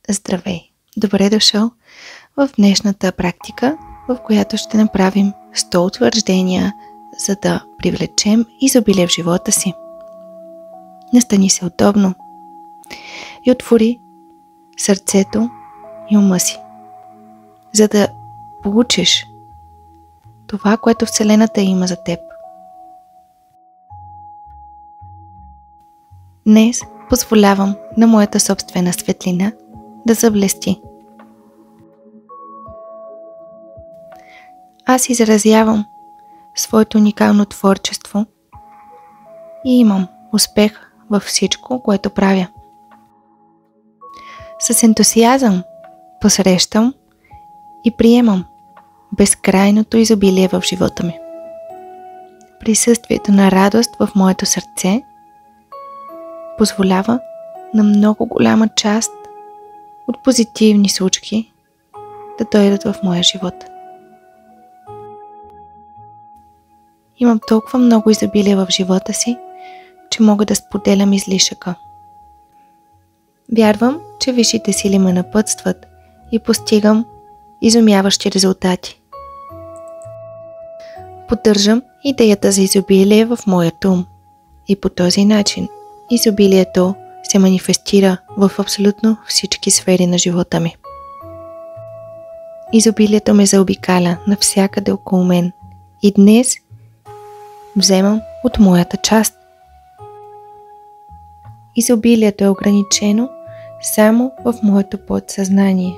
Здравей! Добре дошъл в днешната практика, в която ще направим 100 утвърждения, за да привлечем изобилие в живота си. Настани се удобно и отвори сърцето и ума си, за да получиш това, което Вселената има за теб. Днес позволявам на моята собствена светлина да заблести. Аз изразявам своето уникално творчество и имам успех във всичко, което правя. С ентусиазъм посрещам и приемам безкрайното изобилие в живота ми. Присъствието на радост в моето сърце позволява на много голяма част от позитивни случки да дойдат в моя живот. Имам толкова много изобилие в живота си, че мога да споделям излишъка. Вярвам, че висшите сили ме напътстват и постигам изумяващи резултати. Поддържам идеята за изобилие в моят ум и по този начин изобилието се манифестира в абсолютно всички сфери на живота ми. Изобилието ме заобикаля навсякъде около мен и днес вземам от моята част. Изобилието е ограничено само в моето подсъзнание.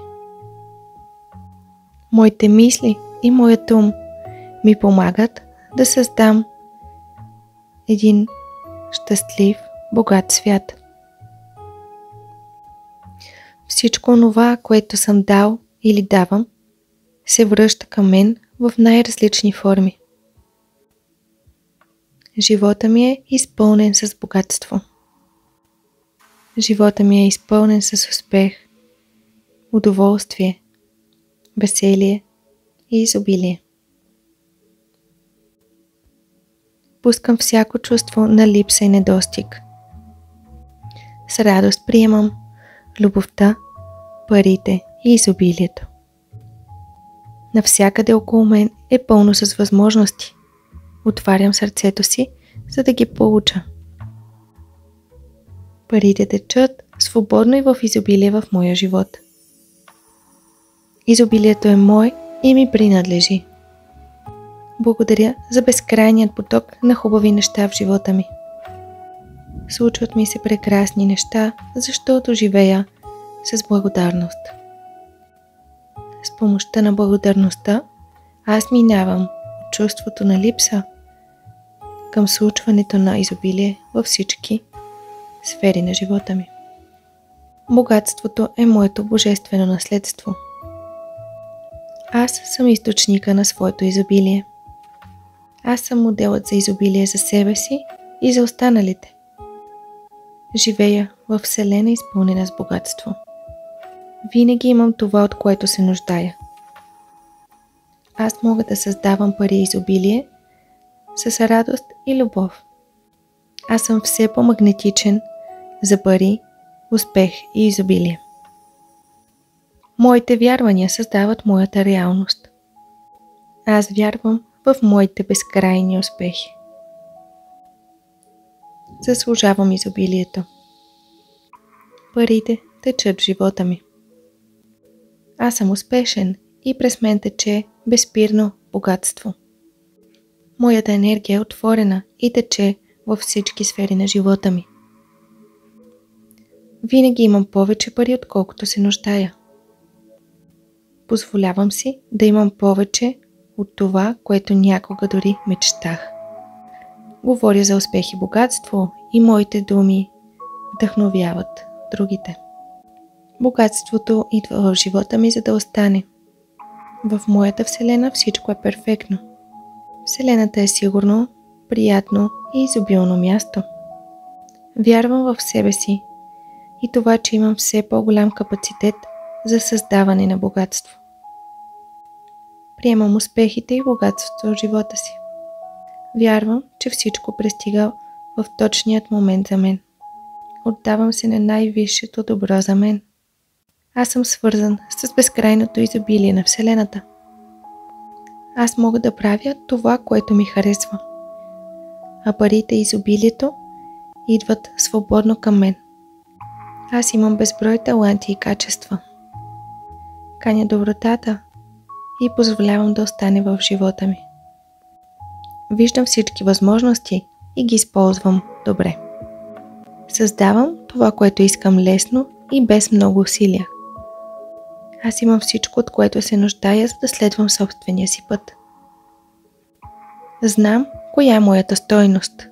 Моите мисли и моят ум ми помагат да създам един щастлив, богат свят. Всичко онова, което съм дал или давам, се връща към мен в най-различни форми. Живота ми е изпълнен с богатство. Живота ми е изпълнен с успех, удоволствие, веселие и изобилие. Пускам всяко чувство на липса и недостиг. С радост приемам любовта, парите и изобилието. Навсякъде около мен е пълно с възможности. Отварям сърцето си, за да ги получа. Парите течат свободно и в изобилие в моя живот. Изобилието е мое и ми принадлежи. Благодаря за безкрайният поток на хубави неща в живота ми. Случват ми се прекрасни неща, защото живея с благодарност. С помощта на благодарността аз минавам от чувството на липса към случването на изобилие във всички сфери на живота ми. Богатството е моето божествено наследство. Аз съм източника на своето изобилие. Аз съм моделът за изобилие за себе си и за останалите. Живея във Вселена изпълнена с богатство. Винаги имам това, от което се нуждая. Аз мога да създавам пари и изобилие с радост и любов. Аз съм все по-магнетичен за пари, успех и изобилие. Моите вярвания създават моята реалност. Аз вярвам в моите безкрайни успехи. Заслужавам изобилието. Парите течат в живота ми. Аз съм успешен и през мен тече безспирно богатство. Моята енергия е отворена и тече във всички сфери на живота ми. Винаги имам повече пари, отколкото се нуждая. Позволявам си да имам повече от това, което някога дори мечтах. Говоря за успех и богатство и моите думи вдъхновяват другите. Богатството идва в живота ми, за да остане. В моята Вселена всичко е перфектно. Вселената е сигурно, приятно и изобилно място. Вярвам в себе си и това, че имам все по-голям капацитет за създаване на богатство. Приемам успехите и богатството в живота си. Вярвам, че всичко пристига в точният момент за мен. Отдавам се на най-висшето добро за мен. Аз съм свързан с безкрайното изобилие на Вселената. Аз мога да правя това, което ми харесва. А парите и изобилието идват свободно към мен. Аз имам безброй таланти и качества. Каня добротата и позволявам да остане в живота ми. Виждам всички възможности и ги използвам добре. Създавам това, което искам лесно и без много усилия. Аз имам всичко, от което се нуждая, за да следвам собствения си път. Знам коя е моята стойност.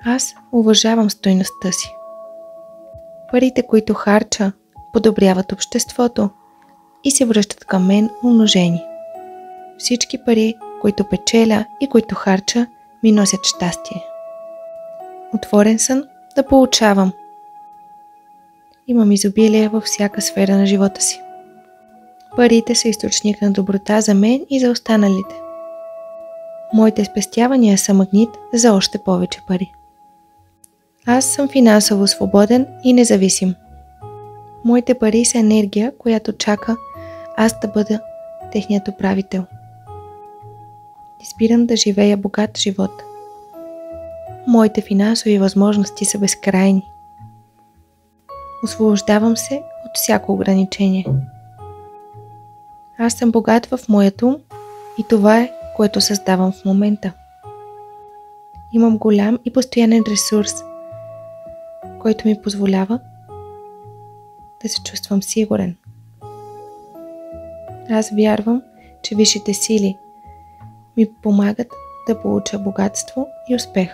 Аз уважавам стойността си. Парите, които харча, подобряват обществото и се връщат към мен умножени. Всички пари, които печеля и които харча, ми носят щастие. Отворен съм да получавам. Имам изобилие във всяка сфера на живота си. Парите са източник на доброта за мен и за останалите. Моите спестявания са магнит за още повече пари. Аз съм финансово свободен и независим. Моите пари са енергия, която чака аз да бъда техният управител. Избирам да живея богат живот. Моите финансови възможности са безкрайни. Освобождавам се от всяко ограничение. Аз съм богат в моят ум и това е, което създавам в момента. Имам голям и постоянен ресурс, който ми позволява да се чувствам сигурен. Аз вярвам, че висшите сили ми помагат да получа богатство и успех.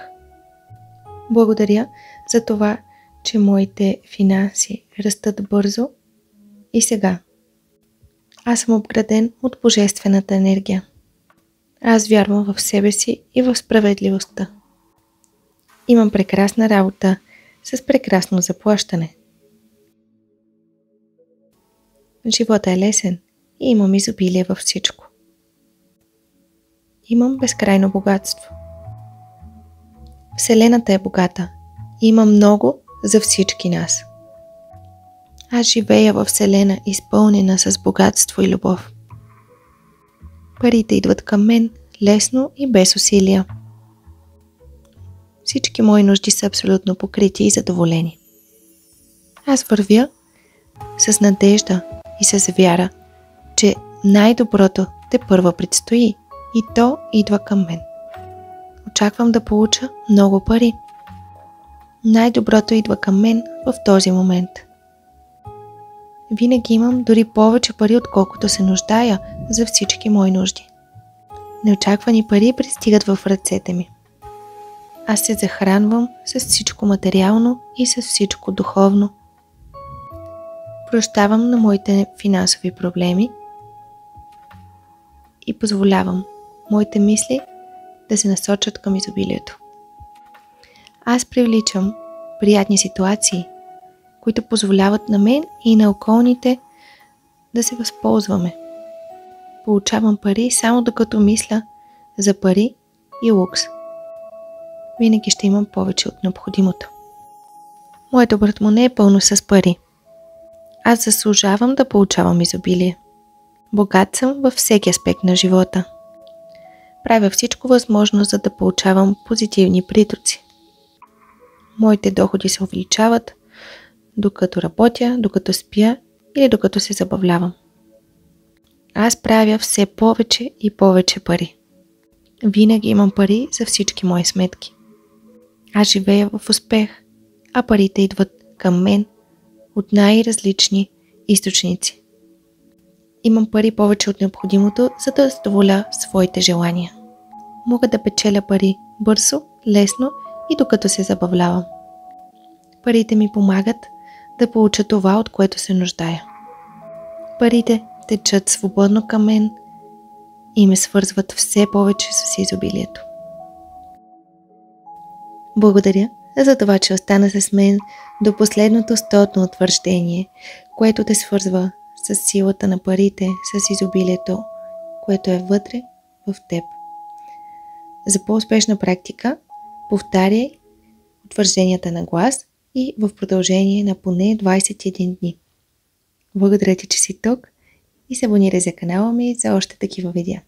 Благодаря за това, че моите финанси растат бързо и сега. Аз съм обграден от божествената енергия. Аз вярвам в себе си и в справедливостта. Имам прекрасна работа с прекрасно заплащане. Животът е лесен и имам изобилие във всичко. Имам безкрайно богатство. Вселената е богата и има много за всички нас. Аз живея във Вселена, изпълнена с богатство и любов. Парите идват към мен лесно и без усилия. Всички мои нужди са абсолютно покрити и задоволени. Аз вървя с надежда и с вяра, че най-доброто тепърва предстои и то идва към мен. Очаквам да получа много пари. Най-доброто идва към мен в този момент. Винаги имам дори повече пари, отколкото се нуждая за всички мои нужди. Неочаквани пари пристигат в ръцете ми. Аз се захранвам с всичко материално и с всичко духовно. Прощавам на моите финансови проблеми и позволявам моите мисли да се насочат към изобилието. Аз привличам приятни ситуации, които позволяват на мен и на околните да се възползваме. Получавам пари само докато мисля за пари и лукс. Винаги ще имам повече от необходимото. Моето портмоне е пълно с пари. Аз заслужавам да получавам изобилие. Богат съм във всеки аспект на живота. Правя всичко възможно, за да получавам позитивни притоци. Моите доходи се увеличават, докато работя, докато спя или докато се забавлявам. Аз правя все повече и повече пари. Винаги имам пари за всички мои сметки. Аз живея в успех, а парите идват към мен от най-различни източници. Имам пари повече от необходимото, за да задоволя своите желания. Мога да печеля пари бързо, лесно и докато се забавлявам. Парите ми помагат да получа това, от което се нуждая. Парите течат свободно към мен и ме свързват все повече с изобилието. Благодаря за това, че остана с мен до последното 100-тно утвърждение, което те свързва с силата на парите, с изобилието, което е вътре в теб. За по-успешна практика, повтаряй утвържденията на глас и в продължение на поне 21 дни. Благодаря ти, че си тук и се абонирай за канала ми за още такива видеа.